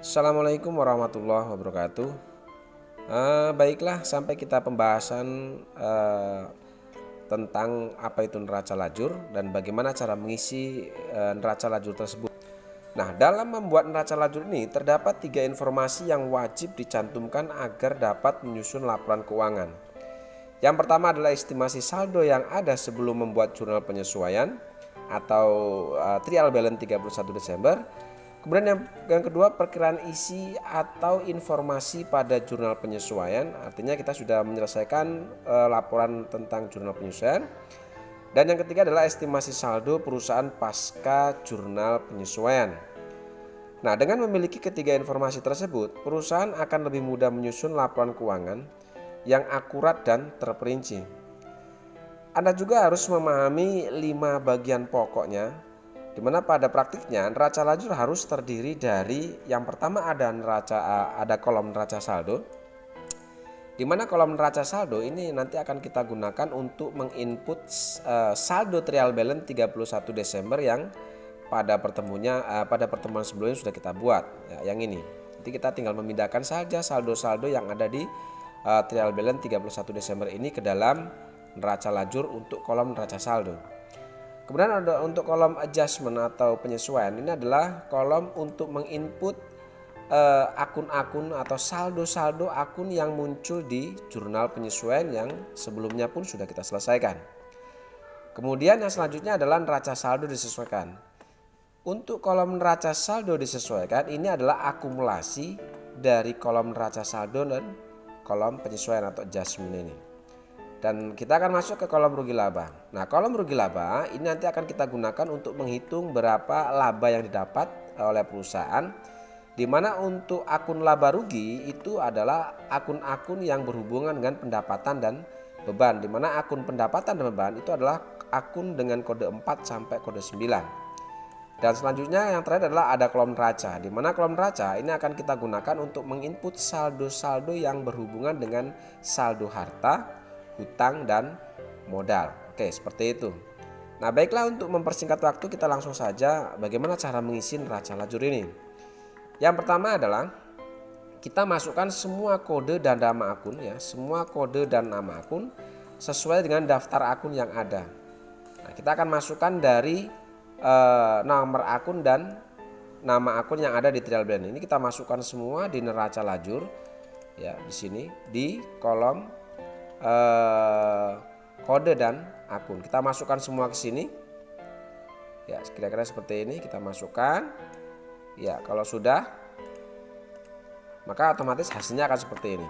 Assalamualaikum warahmatullahi wabarakatuh. Baiklah, sampai kita pembahasan tentang apa itu neraca lajur dan bagaimana cara mengisi neraca lajur tersebut. Nah, dalam membuat neraca lajur ini terdapat 3 informasi yang wajib dicantumkan agar dapat menyusun laporan keuangan. Yang pertama adalah estimasi saldo yang ada sebelum membuat jurnal penyesuaian atau trial balance 31 Desember. Kemudian yang kedua, perkiraan isi atau informasi pada jurnal penyesuaian. Artinya kita sudah menyelesaikan laporan tentang jurnal penyesuaian. Dan yang ketiga adalah estimasi saldo perusahaan pasca jurnal penyesuaian. Nah, dengan memiliki ketiga informasi tersebut, perusahaan akan lebih mudah menyusun laporan keuangan yang akurat dan terperinci. Anda juga harus memahami 5 bagian pokoknya, di mana pada praktiknya neraca lajur harus terdiri dari yang pertama ada kolom neraca saldo, di mana kolom neraca saldo ini nanti akan kita gunakan untuk menginput saldo trial balance 31 Desember yang pada pertemuan sebelumnya sudah kita buat ya, yang ini. Jadi kita tinggal memindahkan saja saldo-saldo yang ada di trial balance 31 Desember ini ke dalam neraca lajur untuk kolom neraca saldo. Kemudian ada untuk kolom adjustment atau penyesuaian, ini adalah kolom untuk menginput akun-akun atau saldo-saldo akun yang muncul di jurnal penyesuaian yang sebelumnya pun sudah kita selesaikan. Kemudian yang selanjutnya adalah neraca saldo disesuaikan. Untuk kolom neraca saldo disesuaikan, ini adalah akumulasi dari kolom neraca saldo dan kolom penyesuaian atau adjustment ini. Dan kita akan masuk ke kolom rugi laba. Nah, kolom rugi laba ini nanti akan kita gunakan untuk menghitung berapa laba yang didapat oleh perusahaan, di mana untuk akun laba rugi itu adalah akun-akun yang berhubungan dengan pendapatan dan beban, di mana akun pendapatan dan beban itu adalah akun dengan kode 4 sampai kode 9. Dan selanjutnya yang terakhir adalah ada kolom neraca, di mana kolom neraca ini akan kita gunakan untuk menginput saldo-saldo yang berhubungan dengan saldo harta, hutang dan modal. Oke, seperti itu. Nah, baiklah, untuk mempersingkat waktu kita langsung saja bagaimana cara mengisi neraca lajur ini. Yang pertama adalah kita masukkan semua kode dan nama akun ya, semua kode dan nama akun sesuai dengan daftar akun yang ada. Nah, kita akan masukkan dari nomor akun dan nama akun yang ada di trial balance. Ini kita masukkan semua di neraca lajur ya, di sini di kolom kode dan akun. Kita masukkan semua ke sini. Ya, kira-kira seperti ini kita masukkan. Ya, kalau sudah maka otomatis hasilnya akan seperti ini.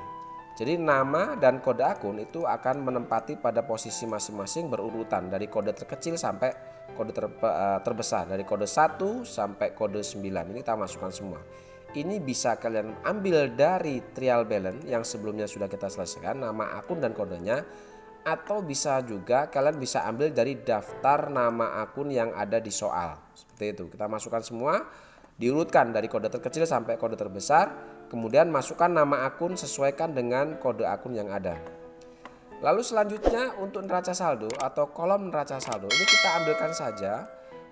Jadi nama dan kode akun itu akan menempati pada posisi masing-masing berurutan dari kode terkecil sampai kode terbesar, dari kode 1 sampai kode 9. Ini kita masukkan semua. Ini bisa kalian ambil dari trial balance yang sebelumnya sudah kita selesaikan, nama akun dan kodenya, atau bisa juga kalian bisa ambil dari daftar nama akun yang ada di soal. Seperti itu. Kita masukkan semua, diurutkan dari kode terkecil sampai kode terbesar, kemudian masukkan nama akun sesuaikan dengan kode akun yang ada. Lalu selanjutnya untuk neraca saldo atau kolom neraca saldo, ini kita ambilkan saja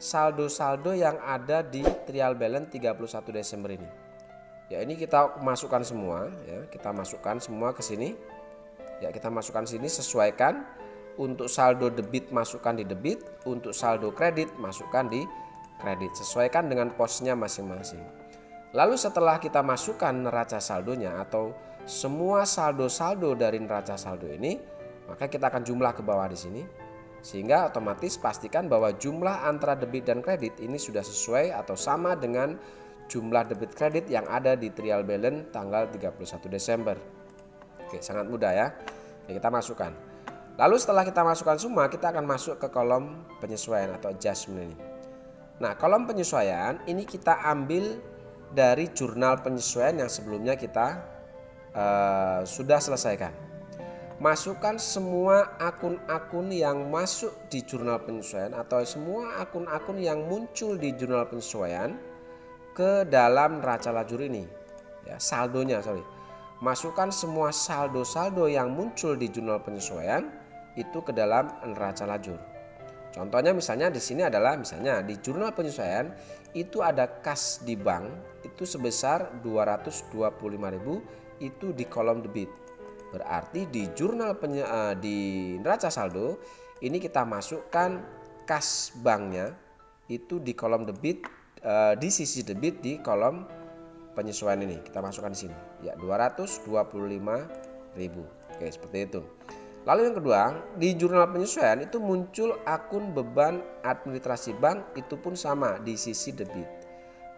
saldo-saldo yang ada di trial balance 31 Desember ini. Ya, ini kita masukkan semua ya, kita masukkan semua ke sini. Ya, kita masukkan sini, sesuaikan. Untuk saldo debit masukkan di debit, untuk saldo kredit masukkan di kredit, sesuaikan dengan posnya masing-masing. Lalu setelah kita masukkan neraca saldonya atau semua saldo-saldo dari neraca saldo ini, maka kita akan jumlah ke bawah di sini. Sehingga otomatis pastikan bahwa jumlah antara debit dan kredit ini sudah sesuai atau sama dengan jumlah debit kredit yang ada di trial balance tanggal 31 Desember. Oke, sangat mudah ya. Oke, kita masukkan. Lalu setelah kita masukkan semua, kita akan masuk ke kolom penyesuaian atau adjustment ini. Nah, kolom penyesuaian ini kita ambil dari jurnal penyesuaian yang sebelumnya kita sudah selesaikan. Masukkan semua akun-akun yang masuk di jurnal penyesuaian atau semua akun-akun yang muncul di jurnal penyesuaian ke dalam neraca lajur ini ya, saldonya masukkan semua saldo-saldo yang muncul di jurnal penyesuaian itu ke dalam neraca lajur. Contohnya misalnya di sini adalah misalnya di jurnal penyesuaian itu ada kas di bank itu sebesar 225.000 itu di kolom debit. Berarti di jurnal di neraca saldo ini kita masukkan kas banknya itu di kolom debit, di sisi debit di kolom penyesuaian ini kita masukkan di sini ya 225.000. Oke, seperti itu. Lalu yang kedua, di jurnal penyesuaian itu muncul akun beban administrasi bank itu pun sama di sisi debit.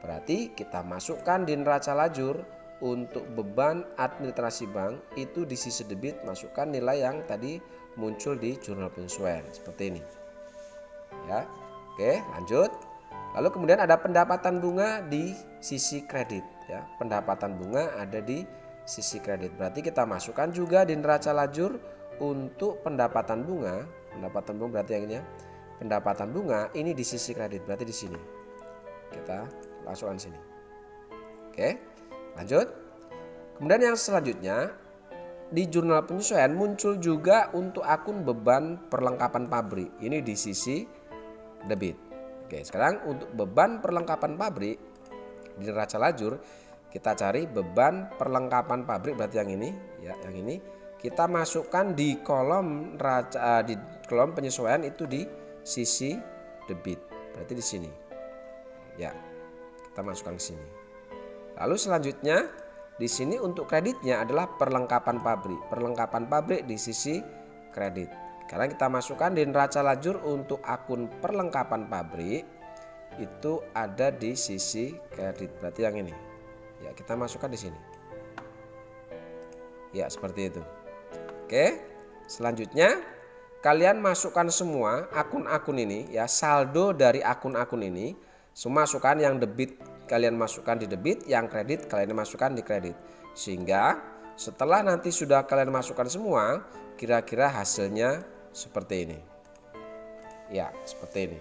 Berarti kita masukkan di neraca lajur untuk beban administrasi bank itu di sisi debit masukkan nilai yang tadi muncul di jurnal penyesuaian seperti ini. Ya. Oke, lanjut. Lalu kemudian ada pendapatan bunga di sisi kredit ya. Pendapatan bunga ada di sisi kredit. Berarti kita masukkan juga di neraca lajur untuk pendapatan bunga berarti yang ini ya. Pendapatan bunga ini di sisi kredit berarti di sini. Kita masukkan sini. Oke, lanjut. Kemudian yang selanjutnya di jurnal penyesuaian muncul juga untuk akun beban perlengkapan pabrik. Ini di sisi debit. Oke, sekarang untuk beban perlengkapan pabrik di neraca lajur kita cari beban perlengkapan pabrik berarti yang ini ya, yang ini kita masukkan di kolom neraca di kolom penyesuaian itu di sisi debit. Berarti di sini. Ya. Kita masukkan ke sini. Lalu selanjutnya di sini untuk kreditnya adalah perlengkapan pabrik. Perlengkapan pabrik di sisi kredit. Sekarang kita masukkan di neraca lajur untuk akun perlengkapan pabrik itu ada di sisi kredit. Berarti yang ini. Ya, kita masukkan di sini. Ya, seperti itu. Oke, selanjutnya kalian masukkan semua akun-akun ini ya, saldo dari akun-akun ini semua masukkan, yang debit kalian masukkan di debit, yang kredit kalian masukkan di kredit. Sehingga setelah nanti sudah kalian masukkan semua, kira-kira hasilnya seperti ini. Ya, seperti ini.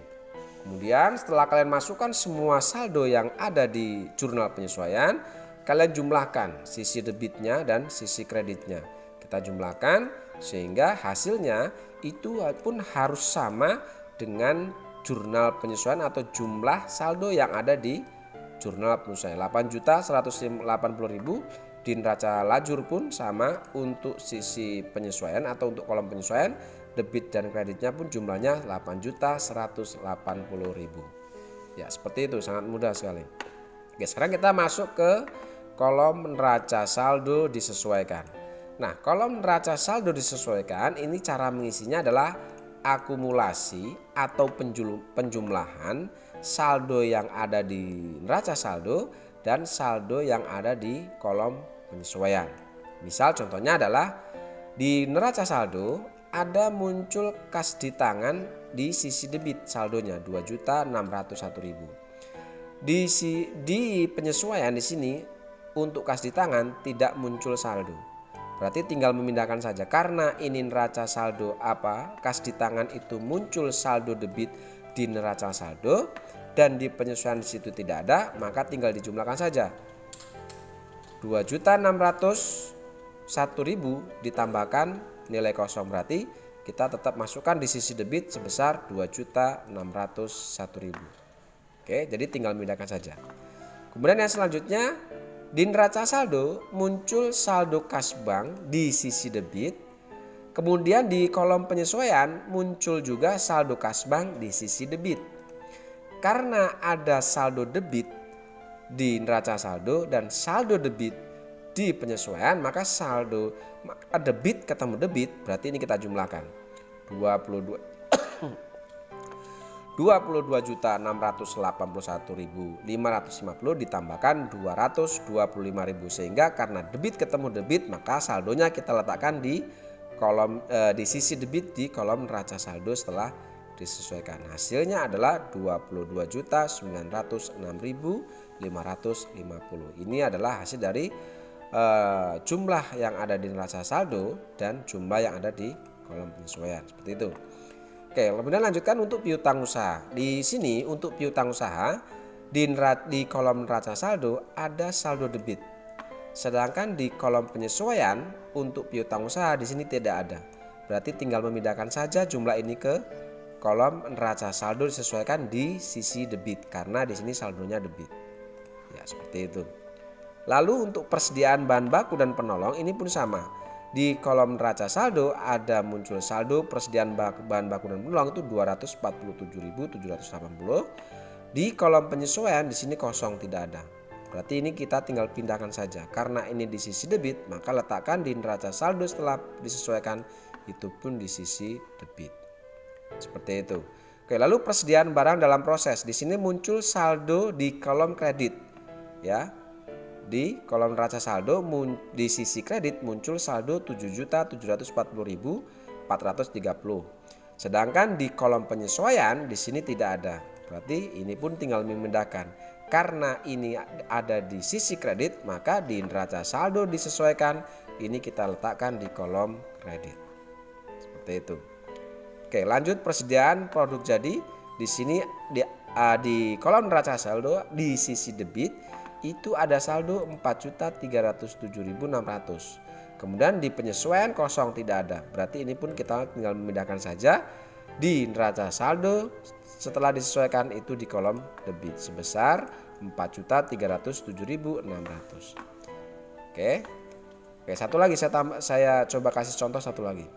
Kemudian setelah kalian masukkan semua saldo yang ada di jurnal penyesuaian, kalian jumlahkan sisi debitnya dan sisi kreditnya. Kita jumlahkan sehingga hasilnya itu pun harus sama dengan jurnal penyesuaian atau jumlah saldo yang ada di jurnal penyesuaian. 8.180.000 di neraca lajur pun sama untuk sisi penyesuaian atau untuk kolom penyesuaian, debit dan kreditnya pun jumlahnya 8.180.000. Ya, seperti itu, sangat mudah sekali. Oke, sekarang kita masuk ke kolom neraca saldo disesuaikan. Nah, kolom neraca saldo disesuaikan ini cara mengisinya adalah akumulasi atau penjumlahan saldo yang ada di neraca saldo dan saldo yang ada di kolom penyesuaian. Misal contohnya adalah di neraca saldo ada muncul kas di tangan di sisi debit saldonya 2.601.000. Di penyesuaian di sini untuk kas di tangan tidak muncul saldo. Berarti tinggal memindahkan saja karena ini neraca saldo kas di tangan itu muncul saldo debit di neraca saldo dan di penyesuaian di situ tidak ada, maka tinggal dijumlahkan saja. 2.601.000 ditambahkan nilai kosong, berarti kita tetap masukkan di sisi debit sebesar 2.601.000. Oke, jadi tinggal memindahkan saja. Kemudian yang selanjutnya di neraca saldo muncul saldo kas bank di sisi debit. Kemudian di kolom penyesuaian muncul juga saldo kas bank di sisi debit. Karena ada saldo debit di neraca saldo dan saldo debit di penyesuaian, maka saldo debit ketemu debit, berarti ini kita jumlahkan 22.681.550 ditambahkan 225.000, sehingga karena debit ketemu debit maka saldonya kita letakkan di kolom di sisi debit di kolom neraca saldo setelah disesuaikan. Hasilnya adalah 22.906.550. Ini adalah hasil dari jumlah yang ada di neraca saldo dan jumlah yang ada di kolom penyesuaian, seperti itu. Oke, kemudian lanjutkan untuk piutang usaha. Di sini untuk piutang usaha di kolom neraca saldo ada saldo debit. Sedangkan di kolom penyesuaian untuk piutang usaha di sini tidak ada. Berarti tinggal memindahkan saja jumlah ini ke kolom neraca saldo disesuaikan di sisi debit karena di sini saldonya debit. Ya, seperti itu. Lalu untuk persediaan bahan baku dan penolong ini pun sama. Di kolom neraca saldo ada muncul saldo persediaan bahan baku dan penolong itu 247.780. Di kolom penyesuaian di sini kosong, tidak ada. Berarti ini kita tinggal pindahkan saja. Karena ini di sisi debit, maka letakkan di neraca saldo setelah disesuaikan itu pun di sisi debit. Seperti itu. Oke, lalu persediaan barang dalam proses. Di sini muncul saldo di kolom kredit. Ya. Di kolom neraca saldo di sisi kredit muncul saldo 7.740.430. Sedangkan di kolom penyesuaian di sini tidak ada. Berarti ini pun tinggal memindahkan. Karena ini ada di sisi kredit, maka di neraca saldo disesuaikan. Ini kita letakkan di kolom kredit. Seperti itu. Oke, lanjut persediaan produk jadi. Di sini di kolom neraca saldo di sisi debit itu ada saldo 4.307.600. Kemudian di penyesuaian kosong, tidak ada. Berarti ini pun kita tinggal memindahkan saja di neraca saldo setelah disesuaikan itu di kolom debit sebesar 4.307.600. Oke, satu lagi saya coba kasih contoh satu lagi.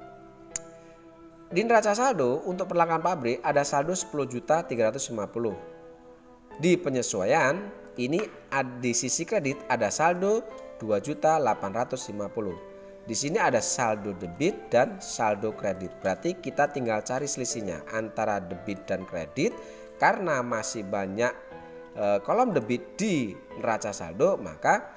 Di neraca saldo untuk perlengkapan pabrik ada saldo 10.350. Di penyesuaian ini di sisi kredit ada saldo 2.850. Di sini ada saldo debit dan saldo kredit. Berarti kita tinggal cari selisihnya antara debit dan kredit. Karena masih banyak kolom debit di neraca saldo, maka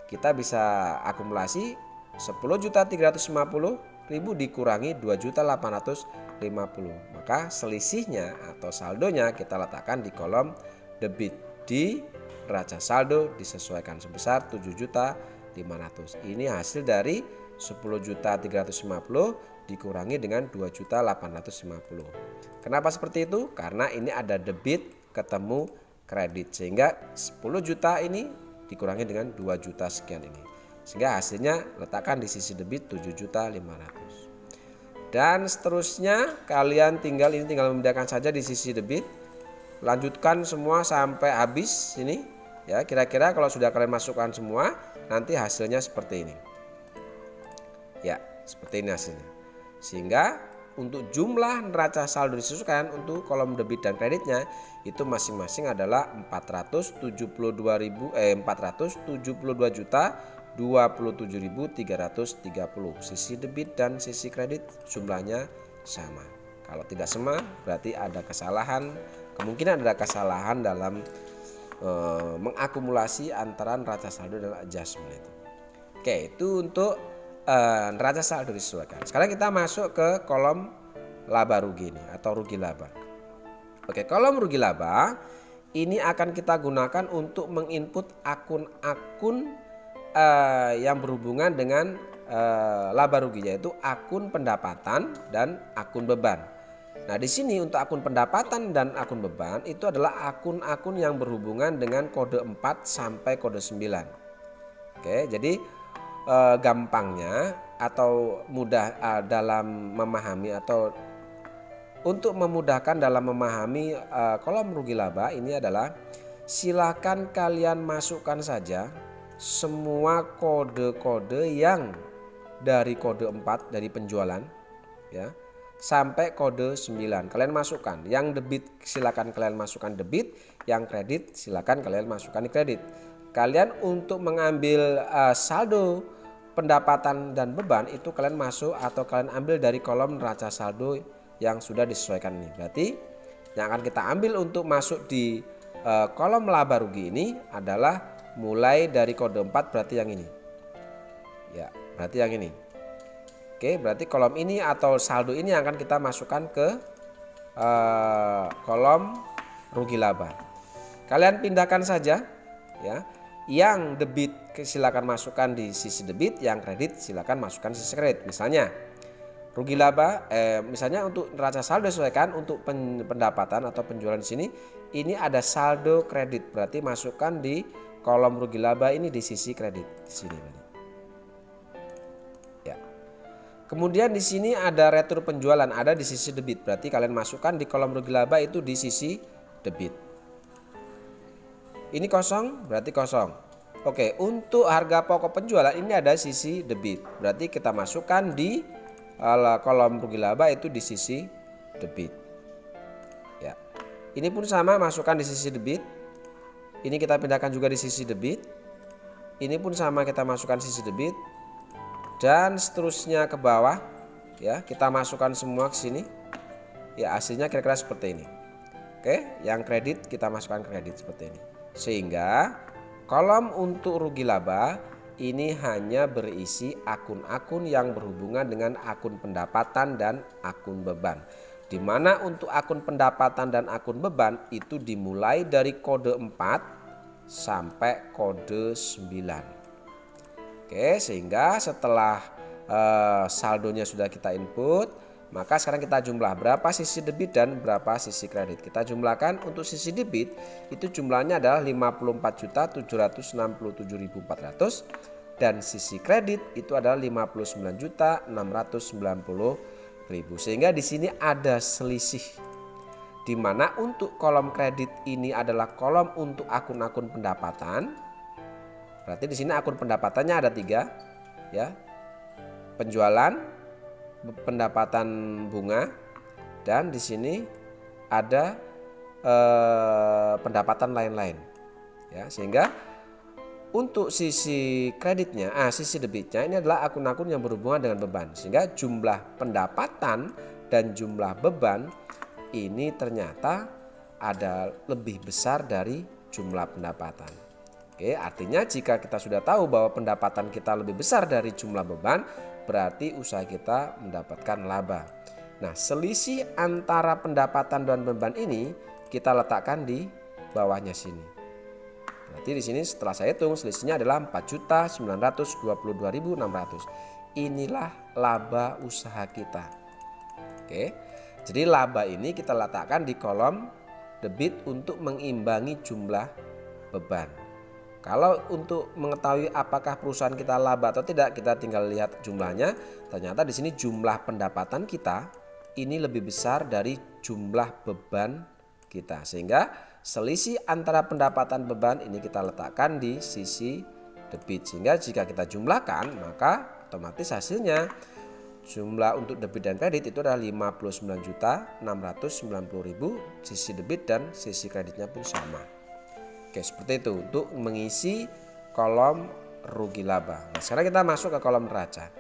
kita bisa akumulasi 10.350.000 dikurangi 2.850.000. Maka selisihnya atau saldonya kita letakkan di kolom debit. Di neraca saldo disesuaikan sebesar 7.500. Ini hasil dari 10.350 dikurangi dengan 2.850. Kenapa seperti itu? Karena ini ada debit ketemu kredit, sehingga 10 juta ini dikurangi dengan 2 juta sekian ini. Sehingga hasilnya letakkan di sisi debit 7.500. Dan seterusnya kalian tinggal memindahkan saja di sisi debit. Lanjutkan semua sampai habis ini. Ya, kira-kira kalau sudah kalian masukkan semua, nanti hasilnya seperti ini. Ya, seperti ini hasilnya. Sehingga untuk jumlah neraca saldo disesuaikan untuk kolom debit dan kreditnya itu masing-masing adalah 472.027.330. Sisi debit dan sisi kredit jumlahnya sama. Kalau tidak sama berarti ada kesalahan, kemungkinan ada kesalahan dalam mengakumulasi antara neraca saldo dan adjustment itu. Oke, itu untuk neraca saldo disesuaikan. Sekarang kita masuk ke kolom laba rugi ini atau rugi laba. Oke, kolom rugi laba ini akan kita gunakan untuk menginput akun-akun yang berhubungan dengan laba rugi, yaitu akun pendapatan dan akun beban. Nah, di sini untuk akun pendapatan dan akun beban itu adalah akun-akun yang berhubungan dengan kode 4 sampai kode 9. Oke, jadi gampangnya atau mudah dalam memahami atau untuk memudahkan dalam memahami kolom rugi laba ini adalah silakan kalian masukkan saja semua kode-kode yang dari kode 4 dari penjualan ya sampai kode 9 kalian masukkan. Yang debit silakan kalian masukkan debit, yang kredit silakan kalian masukkan di kredit. Kalian untuk mengambil saldo pendapatan dan beban itu kalian masuk atau kalian ambil dari kolom neraca saldo yang sudah disesuaikan ini. Berarti yang akan kita ambil untuk masuk di kolom laba rugi ini adalah mulai dari kode 4 berarti yang ini. Ya, berarti yang ini. Oke, berarti kolom ini atau saldo ini yang akan kita masukkan ke kolom rugi laba. Kalian pindahkan saja ya. Yang debit silakan masukkan di sisi debit, yang kredit silakan masukkan di sisi kredit. Misalnya rugi laba misalnya untuk neraca saldo disesuaikan untuk pendapatan atau penjualan di sini ini ada saldo kredit, berarti masukkan di kolom rugi laba ini di sisi kredit di sini. Ya. Kemudian di sini ada retur penjualan, ada di sisi debit. Berarti kalian masukkan di kolom rugi laba itu di sisi debit. Ini kosong, berarti kosong. Oke, untuk harga pokok penjualan ini ada sisi debit. Berarti kita masukkan di kolom rugi laba itu di sisi debit. Ya. Ini pun sama, masukkan di sisi debit. Ini kita pindahkan juga di sisi debit. Ini pun sama, kita masukkan sisi debit. Dan seterusnya ke bawah, ya, kita masukkan semua ke sini. Ya, hasilnya kira-kira seperti ini. Oke, yang kredit kita masukkan kredit seperti ini. Sehingga kolom untuk rugi laba ini hanya berisi akun-akun yang berhubungan dengan akun pendapatan dan akun beban. Di mana untuk akun pendapatan dan akun beban itu dimulai dari kode 4 sampai kode 9. Oke, sehingga setelah saldonya sudah kita input, maka sekarang kita jumlah berapa sisi debit dan berapa sisi kredit. Kita jumlahkan. Untuk sisi debit itu jumlahnya adalah 54.767.400 dan sisi kredit itu adalah 59.690.000. Sehingga di sini ada selisih, di mana untuk kolom kredit ini adalah kolom untuk akun-akun pendapatan. Berarti di sini akun pendapatannya ada 3, ya, penjualan, pendapatan bunga, dan di sini ada pendapatan lain-lain, ya. Sehingga untuk sisi kreditnya, sisi debitnya ini adalah akun-akun yang berhubungan dengan beban. Sehingga jumlah pendapatan dan jumlah beban ini ternyata ada lebih besar dari jumlah pendapatan. Oke, artinya jika kita sudah tahu bahwa pendapatan kita lebih besar dari jumlah beban, berarti usaha kita mendapatkan laba. Nah, selisih antara pendapatan dan beban ini kita letakkan di bawahnya sini. Berarti di sini setelah saya hitung selisihnya adalah 4.922.600. Inilah laba usaha kita. Oke. Jadi laba ini kita letakkan di kolom debit untuk mengimbangi jumlah beban. Kalau untuk mengetahui apakah perusahaan kita laba atau tidak, kita tinggal lihat jumlahnya. Ternyata di sini jumlah pendapatan kita ini lebih besar dari jumlah beban kita. Sehingga selisih antara pendapatan beban ini kita letakkan di sisi debit. Sehingga jika kita jumlahkan, maka otomatis hasilnya jumlah untuk debit dan kredit itu adalah 59.690.000 sisi debit dan sisi kreditnya pun sama. Oke, seperti itu untuk mengisi kolom rugi laba. Nah, sekarang kita masuk ke kolom neraca.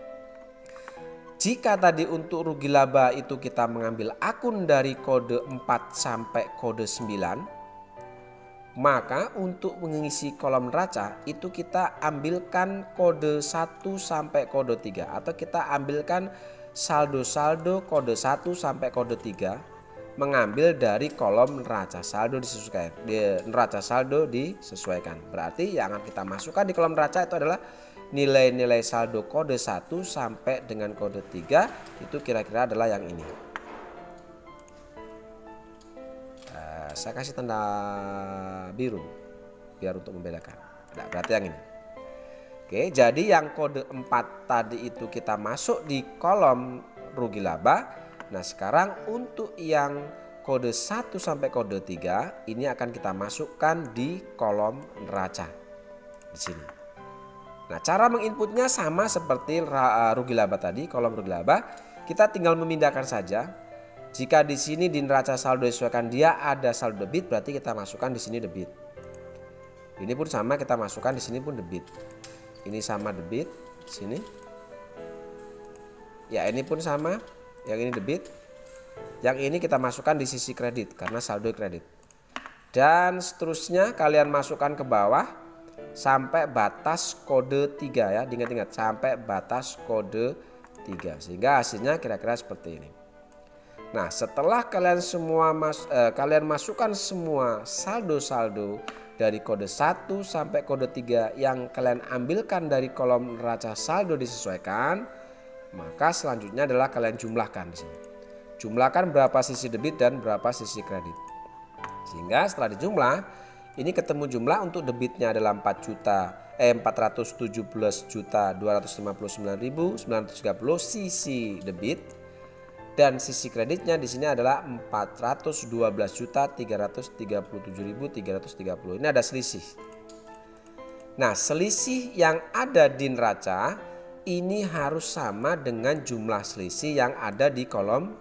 Jika tadi untuk rugi laba itu kita mengambil akun dari kode 4 sampai kode 9, maka untuk mengisi kolom neraca itu kita ambilkan kode 1 sampai kode 3 atau kita ambilkan saldo-saldo kode 1 sampai kode 3. Mengambil dari kolom neraca saldo disesuaikan. Neraca saldo disesuaikan. Berarti yang akan kita masukkan di kolom neraca itu adalah nilai-nilai saldo kode 1 sampai dengan kode 3. Itu kira-kira adalah yang ini. Saya kasih tanda biru biar untuk membedakan. Nah, berarti yang ini. Oke, jadi yang kode 4 tadi itu kita masuk di kolom rugi laba. Nah, sekarang untuk yang kode 1 sampai kode 3 ini akan kita masukkan di kolom neraca di sini. Nah, cara menginputnya sama seperti rugi laba tadi, kolom rugi laba. Kita tinggal memindahkan saja. Jika di sini di neraca saldo disesuaikan dia ada saldo debit, berarti kita masukkan di sini debit. Ini pun sama, kita masukkan di sini pun debit. Ini sama debit sini. Ya, ini pun sama. Yang ini debit, yang ini kita masukkan di sisi kredit karena saldo kredit. Dan seterusnya kalian masukkan ke bawah sampai batas kode 3 ya. Ingat-ingat sampai batas kode 3 sehingga hasilnya kira-kira seperti ini. Nah, setelah kalian masukkan semua saldo-saldo dari kode 1 sampai kode 3 yang kalian ambilkan dari kolom neraca saldo disesuaikan, maka selanjutnya adalah kalian jumlahkan di sini. Jumlahkan berapa sisi debit dan berapa sisi kredit. Sehingga setelah dijumlah, ini ketemu jumlah untuk debitnya adalah 417.259.930 sisi debit, dan sisi kreditnya di sini adalah 412.337.330. Ini ada selisih. Nah, selisih yang ada di neraca ini harus sama dengan jumlah selisih yang ada di kolom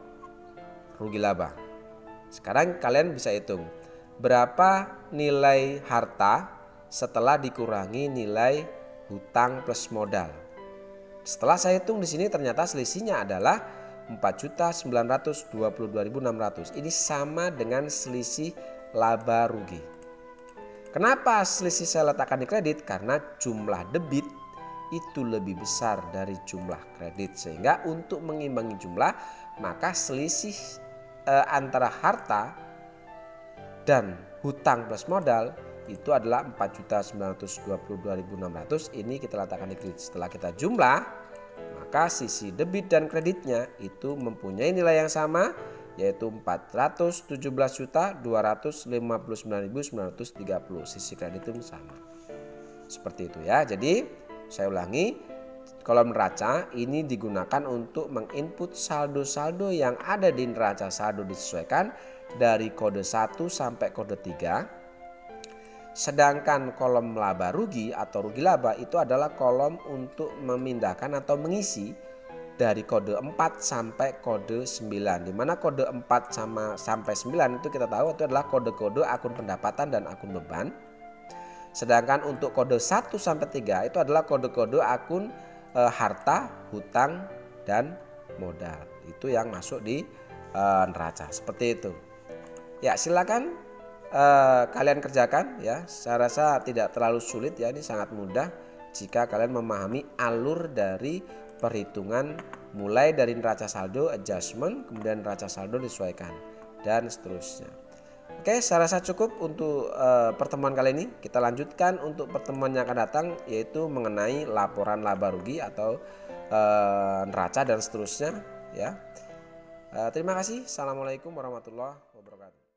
rugi laba. Sekarang kalian bisa hitung berapa nilai harta setelah dikurangi nilai hutang plus modal. Setelah saya hitung di sini ternyata selisihnya adalah 4.922.600. Ini sama dengan selisih laba rugi. Kenapa selisih saya letakkan di kredit? Karena jumlah debit itu lebih besar dari jumlah kredit, sehingga untuk mengimbangi jumlah maka selisih antara harta dan hutang plus modal itu adalah 4.922.600. Ini kita letakkan di kredit. Setelah kita jumlah, maka sisi debit dan kreditnya itu mempunyai nilai yang sama, yaitu 417.259.930. Sisi kredit itu sama. Seperti itu ya. Jadi saya ulangi, kolom neraca ini digunakan untuk menginput saldo-saldo yang ada di neraca saldo disesuaikan dari kode 1 sampai kode 3. Sedangkan kolom laba rugi atau rugi laba itu adalah kolom untuk memindahkan atau mengisi dari kode 4 sampai kode 9. Di mana kode 4 sampai 9 itu kita tahu itu adalah kode-kode akun pendapatan dan akun beban. Sedangkan untuk kode 1 sampai 3 itu adalah kode-kode akun harta, hutang, dan modal. Itu yang masuk di neraca. Seperti itu. Ya, silakan kalian kerjakan ya. Saya rasa tidak terlalu sulit ya, ini sangat mudah jika kalian memahami alur dari perhitungan mulai dari neraca saldo adjustment, kemudian neraca saldo disesuaikan dan seterusnya. Oke, saya rasa cukup untuk pertemuan kali ini. Kita lanjutkan untuk pertemuan yang akan datang, yaitu mengenai laporan laba rugi atau neraca dan seterusnya ya. Terima kasih. Assalamualaikum warahmatullahi wabarakatuh.